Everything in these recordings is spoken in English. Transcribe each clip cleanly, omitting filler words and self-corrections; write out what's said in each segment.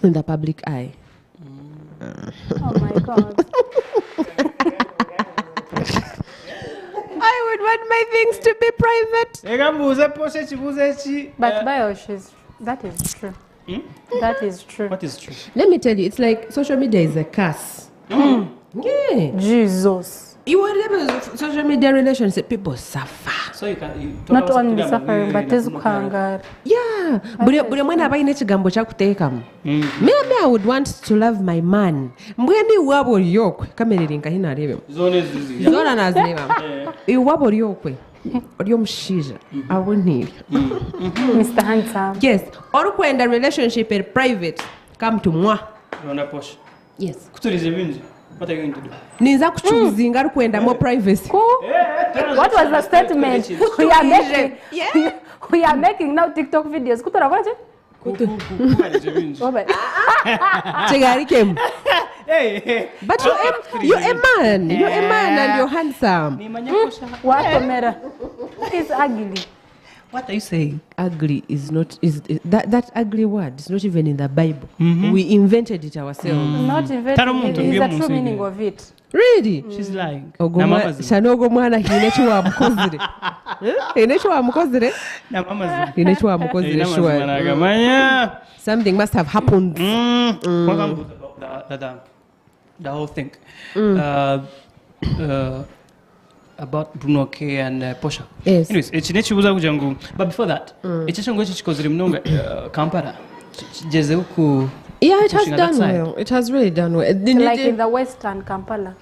in the public eye. Oh my God. I would want my things to be private. But that is true. That is true. What is true? Let me tell you, it's like social media is a curse. Yeah. Jesus. You whatever social media relationship, people suffer. So you can Not only suffering, but there's hunger. Yeah. Buri mwana abaine chigambo chakuteekamu. Me I would want to love my man. Mbwendi wabo lyokwe kameriringa hina arebe. Zona nazima. Iwabo lyokwe. Olyo mushiza. Awoniri. Mr. Handsome. Yes. Orukwenda relationship in private. Come to moi. Rwanda Posha. Yes. Kuturize binji. What are you going to do? Ninza kuchuzinga rukwenda more privacy. What was the statement? We are making. Yeah. We are making now TikTok videos. Kutora kwaje? Chegari kem. But you're a man. You're a man and you're handsome. What camera? It's ugly. What are you saying? Ugly is not that ugly word is not even in the Bible. We invented it ourselves. Not invented. It's a true meaning of it. Really? She's lying. Shanogo mwana hinechi wa mkozire. Hinechi wa mkozire? Na mama hinechi wa mkozire sure. Something must have happened. The whole thing. About Bruno K and Posha. Yes. Anyways, chinechibuza kujangu. But before that, echishongo chikozire mnonga Kampala. Jezeuku. Yeah, it has done well. It has really done well. Like in the Western Kampala.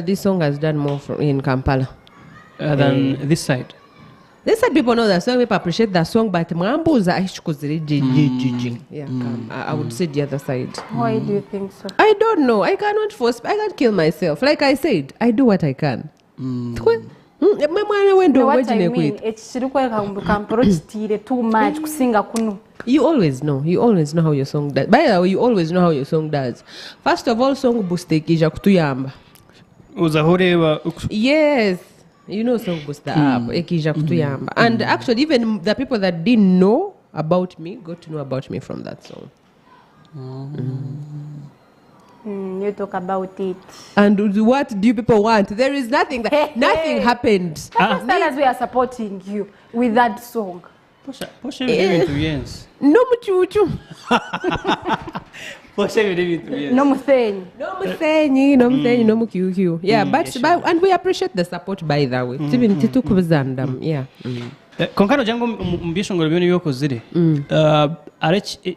This song has done more in Kampala than this side. This side people know that song, people appreciate that song, but Mamboza yeah, I would say the other side. Why do you think so? I don't know. I can't kill myself. Like I said, I do what I can. What I mean, it's too much kusinga kunu. You always know how your song does. By the way, you always know how your song does. First of all, song booste kija kutuyamba. Yes. You know song booster up ekija kutuyamba. And actually even the people that didn't know about me got to know about me from that song. You talk about it. And what do you people want? There is nothing nothing happened. As we are supporting you with that song. Posha giving to Jens. No muchuchu. Posha giving to Jens. No muthenyi. No mukyukyu. Yeah, but and we appreciate the support by the way. Even titukubuzandam. Yeah. Konkano jango mbishongolo byoni yokozire. Arech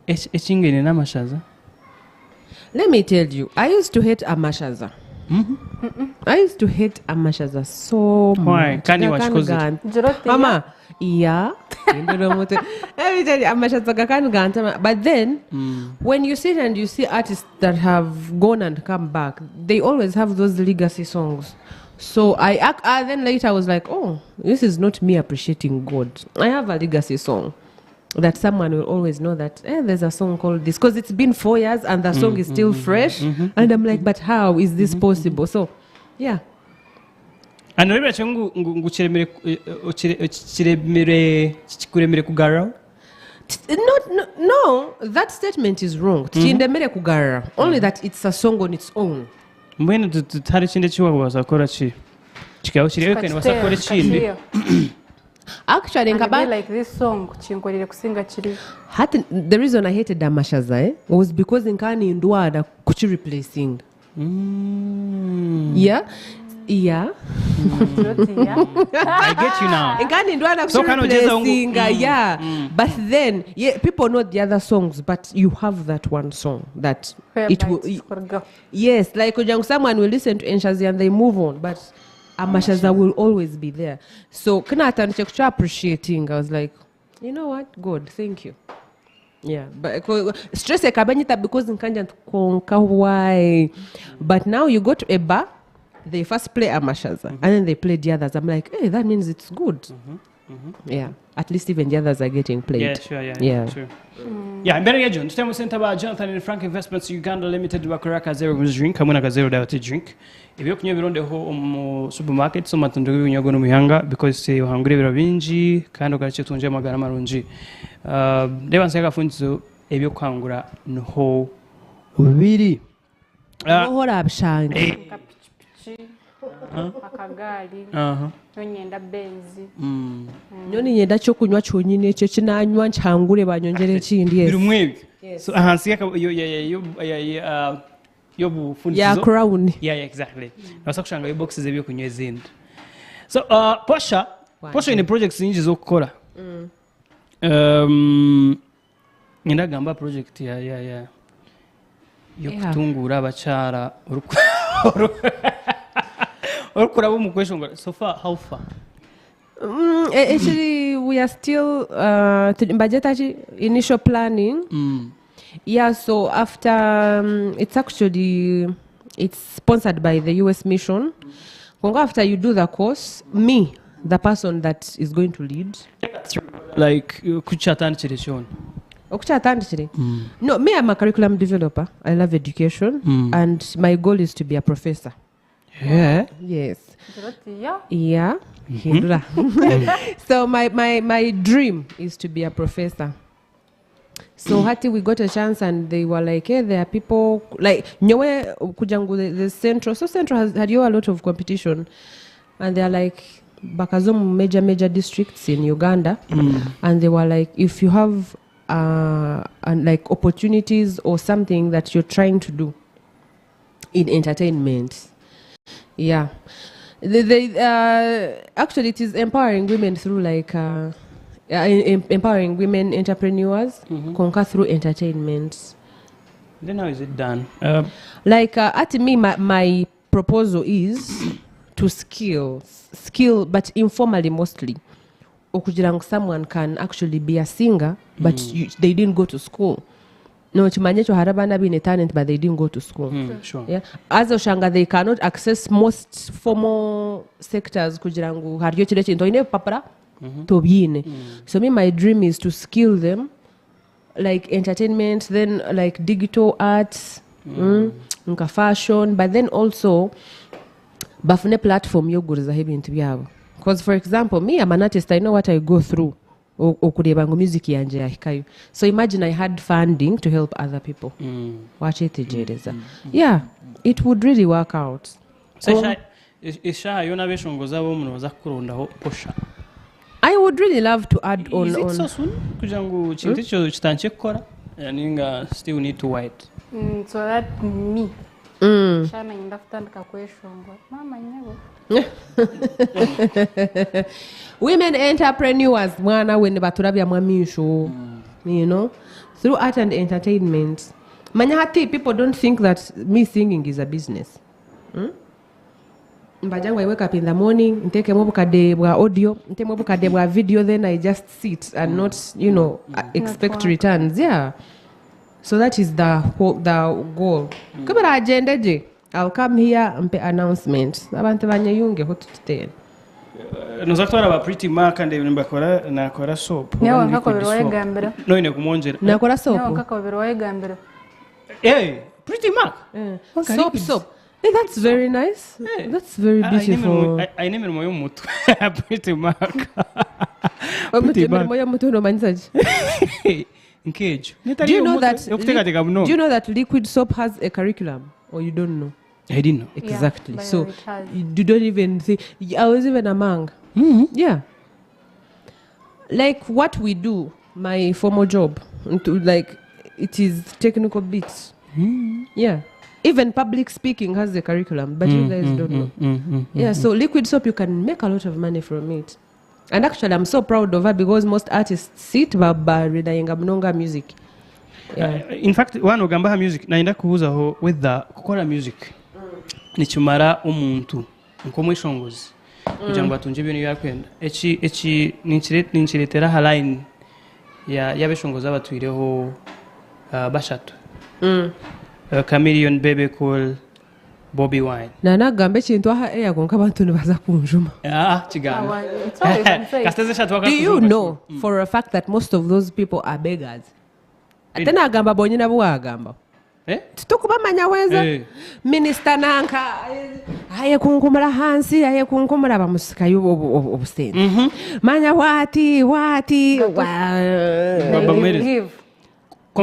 echingene namashaza. Let me tell you, I used to hate Amashaza. I used to hate Amashaza so much. Why? Can you watch it? Mama, yeah. Let me tell you, Amashaza kakanu ganta. But then, when you sit and you see artists that have gone and come back, they always have those legacy songs. So then later I was like, oh, this is not me appreciating God. I have a legacy song that someone will always know that there's a song called this because it's been 4 years and the song is still fresh. And I'm like, but how is this possible? So, yeah. And no, that statement is wrong. Only that it's a song on its own. Actually, like this song, the reason I hated Amashaza was because in Kani Ndwada kuchi replacing. Yeah. I get you now. In Kani Ndwada kuchi replacing. Yeah. But then, people know the other songs, but you have that one song that it will. Yes, like someone will listen to Enshazi and they move on, but Amashaza will always be there. So, Kanata appreciating. I was like, you know what? God, thank you. Yeah, but stress ekabanyita because nkanja konka why. But now you go to a bar, they first play Amashaza and then they play the others. I'm like, hey, that means it's good. Yeah, at least even the others are getting played. Yeah, sure, yeah. True. Yeah, mbere ya John tutemu center ba Jonathan and Frank Investments Uganda Limited bakorera Kazero drink hamwe na Kazero diet drink ibyo kunywa birondeho mu supermarket so matunda y'ibinyago no mihanga because uhangure bira binji kandi ugace tunje magara marunji reba nseka funzo ibyo kwangura no biri ohora abshanga akagari nyenda benzi nyoni nyenda cyo kunywa cyonyine cyo kinanywa ncangure banyongere ikindi yes birumwe so ahansi yo bufundizo ya crown yeah exactly nasa kushanga yo boxes ebyo kunywa izindi so Posha ni projects nyingi zo gukora nyina gamba project ya yo kutungura abacara Orkurabo omweshongozi. So far, how far? Actually, we are still budget initial planning. Yeah, so after it's sponsored by the US mission. After you do the course, me, the person that is going to lead. Like kuchatandikire No, me, I'm a curriculum developer. I love education, and my goal is to be a professor. Yeah. Yes. Yeah. So my dream is to be a professor. So hati we got a chance and they were like, hey, there are people like nyowe kujangu the central. So central had a lot of competition, and they are like Bakazum major districts in Uganda, and they were like, if you have like opportunities or something that you're trying to do in entertainment. Yeah, actually it is empowering women through like empowering women entrepreneurs conquer through entertainment. Then how is it done? Like at me, my proposal is to skill, but informally mostly. Okujirangu someone can actually be a singer, but they didn't go to school. No, chimanyecho harabana been a talent, but they didn't go to school. Sure. Yeah. As Oshanga, they cannot access most formal sectors. Kujirangu haryo chirechi into papara tobine. So my dream is to skill them, like entertainment, then like digital arts, fashion, but then also bafune platform yoguriza hebintu byabo. Because for example, me, I'm an artist. I know what I go through. Music yanje yahikayo. So imagine I had funding to help other people. Watch it, yeah, it would really work out. So Posha. I would really love to add on. Is it so soon? Kujangu chinticho chitanche kukora. Yaninga still need to wait. So that me. Shana indafutandika kweshongo. Mama nyego. Women entrepreneurs, when baturabya mwamisho, you know, through art and entertainment. Manyahati, people don't think that me singing is a business. Mbajangwa I wake up in the morning, nteke mobukade bwa audio, nteke mobukade bwa video, then I just sit and not, you know, expect returns. Yeah. So that is the goal. Kabara agenda je. I'll come here and pay announcements. Abantu banyeyunge ho tutitera. Nozatwara ba pretty mark and bakora nakora soap. Nyawo nkako biroye gambira. No ine kumonjera. Nakora soap. Nyawo nkako biroye gambira. Hey, pretty mark. Soap. Hey, that's very nice. Hey. That's very beautiful. I name it moyo mutu. Pretty mark. Pretty mark. Moyo mutu no manzaji. Engage. Do you know that liquid soap has a curriculum? Or you don't know? I didn't know. Exactly. Yeah, so you don't even think. I was even among. Yeah. Like what we do, my former job, like it is technical bits. Yeah. Even public speaking has a curriculum, but you guys don't know. Yeah. So liquid soap, you can make a lot of money from it. And actually, I'm so proud of her because most artists sit relying on music. Yeah. In fact, one ogamba music naenda kuhuza ho with the kukora music nichumara umuntu omweshongozi kujangwa tunje bintu yakwenda echi ninchiretera haline yabeshongoza abatwireho bashatu Chameleon, Baby Cool, Bobby Wine. Nagambe chintu aha konka abantu nibaza kunjuma. Chigana. Do you know for a fact that most of those people are beggars? ate nagamba bonyina bwagamba tukubamanya weza minisita nanka aye kunkumula hansi aye kunkumula bamusikayo obusente manya wati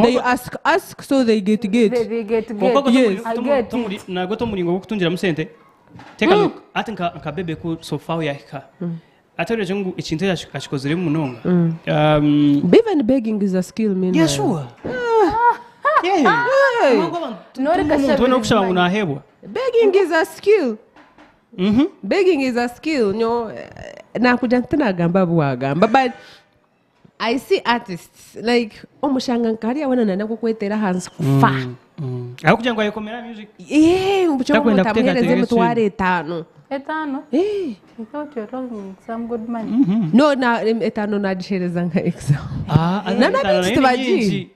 they ask so they get nagoto mulingo wokutungira musente take a look ati nkabebe ku sofa yahika atari jungu ikintu yachikozere munonga even begging is a skill man. Yeah, sure. Begging is a skill. Begging is a skill. No, but I see artists like omushangankari abona nana kukwetera hands kufa. Akujangwa yekomera music. Mbuchongo tamuhereze mutware 5. Etano? I thought you were talking some good money. No, na etano nadishereza nga exam. Nana bichi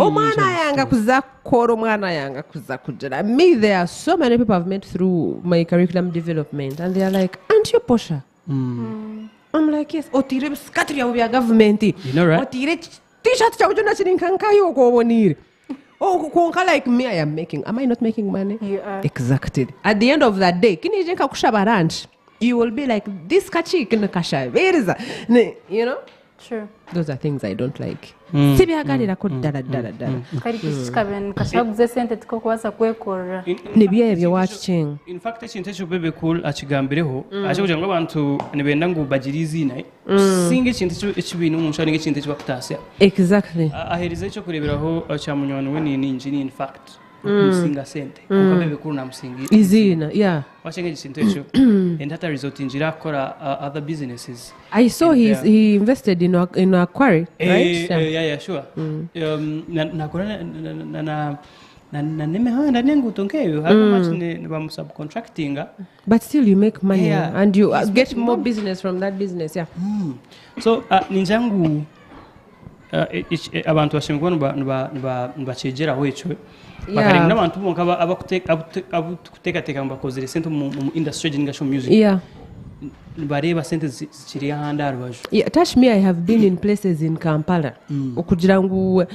omwana yanga kuza kukora omwana yanga kuza kujira. Me, there are so many people I've met through my curriculum development and they are like, aren't you Posha? I'm like, yes. Otire bisikatri ya ubya government. You know, right? Otire t-shirt cha ujona chirinkankayo kwa woniri. Like me, am I not making money? You are. Exactly. At the end of that day, kini jenka kushaba ranch, you will be like, this kachi kina kasha. Where is that? You know? Sure. Those are things I don't like. Sibi agari la dala. Kari kishikaben kashabuze sente tukokwasa kwekora. Nibiye byo watching. In fact, ikintu cyo bebe cool achigambireho aje kugira ngo abantu nibenda ngo bagirize naye singe ikintu cy'ibintu umuntu ari ikintu cyo bakutase. Exactly. Aherize cyo kureberaho cyamunywana we ni ninjini in fact. Musinga sente ukabebe cool na musingi. Izina, yeah. Wachenge ikintu cyo and that result injira akora other businesses. I saw he invested in a quarry, right? Yeah, sure. Nakora na nemehanda nengu tonkeyo how much ne bam subcontracting. But still you make money and you get more business from that business, yeah. So ninjangu abantu bashimwe nbachejera wecho bakarinda abantu bonkaba abakuteka mbakozere sente mu industry jinga show music. Yeah. Bareba sente zikiri handa arwaju. Yeah, touch me, I have been in places in Kampala. Okugira ngu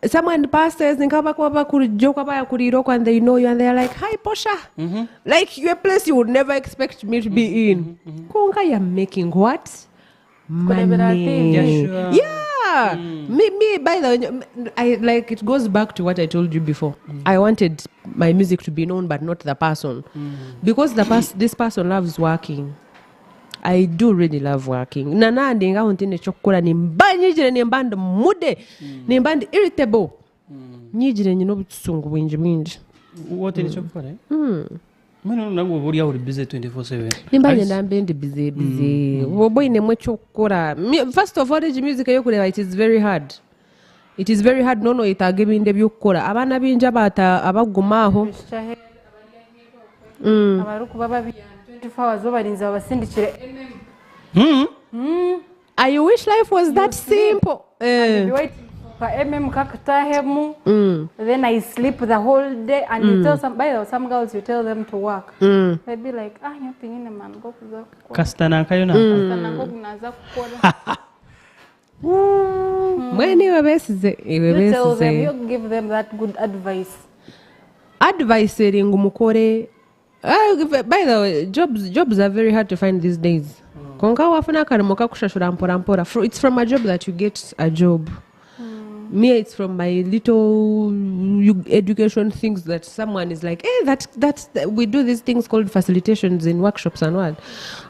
someone passes nkaba kwa kujoka baya kuriro and they know you and they are like, "Hi Posha." Like your place you would never expect me to be in. Konga you're making what? Money. Yeah, sure. Yeah. Me by the way, I like it goes back to what I told you before. I wanted my music to be known but not the person. Because this person loves working. I do really love working. Nana ndinga hontine chokora nimbanyijire nimbanda mude nimbanda irritable. Nyijire nyino busungu bwinji. What is chokora? Mano nangu buri uri busy 24/7. Nimbanye nambendi busy. Woboy nemwe chokora. First of all, the music yo kureba it is very hard. It is very hard nono itagebe inde byokora. Abana binja bata abagumaho. Abaruku baba 24 hours babarinza babasindikire I wish life was that simple. Be waiting for kakutahemu. Then I sleep the whole day and you tell some girls you tell them to work. They'd be like, you're pingine man go kuza. Kastana kayona. Kastana go kunaza kukora. When you tell them, you give them that good advice. Advice ngumukore. By the way, jobs are very hard to find these days. It's from a job that you get a job. Me, it's from my little education things that someone is like, hey, that's we do these things called facilitations in workshops and what.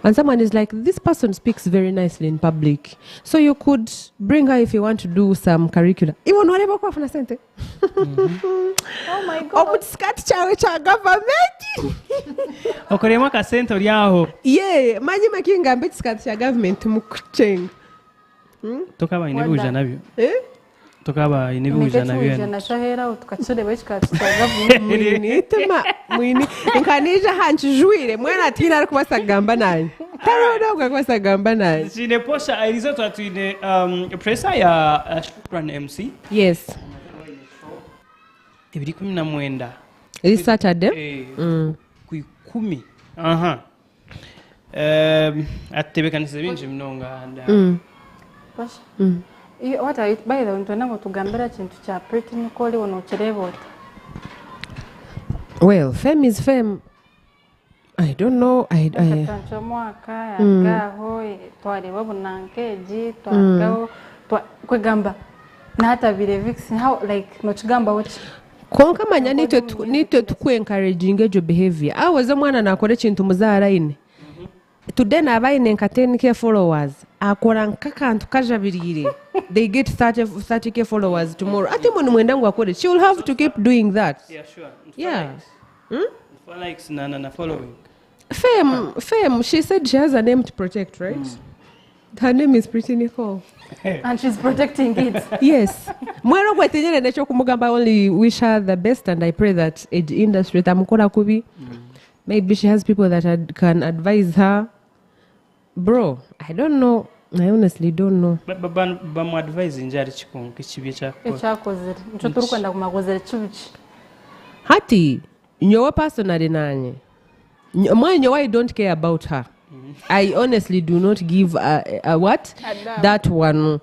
And someone is like, this person speaks very nicely in public. So you could bring her if you want to do some curriculum. Even whatever kwa funa sente. Oh my God. Obutsikati chawe cha government. Okorema ka sente ori aho. Yeah, manyi makinga mbitsikati cha government mukuchenga. Tokaba inebuja nabyo. Tokaba inebuja nabyo. Jana shahera utukachore bashikati cha government. Mwini nkanija hanchijwire mwena atina ari kubasagamba nani. Tarona ukakubasagamba nani. Zine Posha Erizooba twine pressa ya Shukran MC. Yes. Ibiri 19. This Saturday? Ku 10. Atebe kanise binje mnonga anda. Posha. What are you, by the way, ntonango tugambira kintu kya Pretty Nicole ono kireba. Well, fame is fame. I don't know. Tancho mwaka yagaho twareba bunankeji twagaho kwegamba na hata vile vixen how like no kigamba what konka manya nitwe tukwencouraging ejo behavior awoze mwana nakore kintu muzara ine today nabaine nka 10k followers akora nkakantu kajabirire they get 30k followers tomorrow ati mwana mwendangu akore she will have to keep doing that. Yeah, sure. Yeah. For likes na following. Fame, she said she has a name to protect, right? Her name is Pretty Nicole. And she's protecting it. Yes. Mwero kwa tenyere necho kumugamba only wish her the best and I pray that age industry tamukora kubi. Maybe she has people that can advise her. Bro, I don't know. I honestly don't know. But bamu advise njari chikungu kichibi chako. Echakozere. Nchoturu kwenda kumakozere chibichi. Hati, nyowe personally nanye. I don't care about her. I honestly do not give a what? That one.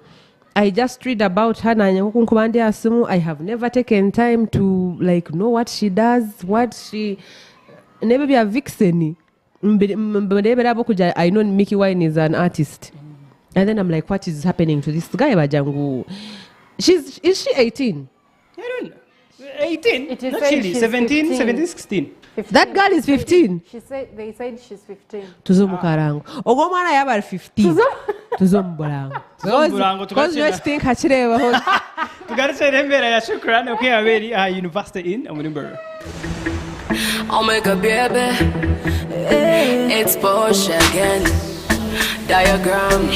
I just read about her. I have never taken time to like know what she does, what she never be a vixen. I know Mickey Wine is an artist. And then I'm like, what is happening to this guy Bajangu? Is she 18? I don't know. 18? It is not really. 17, 16. 15. That girl is 15. They said she's 15. Tuzo mukarango. Ogo mwana yaba 15. Tuzo mbulango. Because you think hachireba. Tugarutse rembera ya shukrani okay aberi university in Amurimbere. I'll make a baby. It's Posha again. Diagram.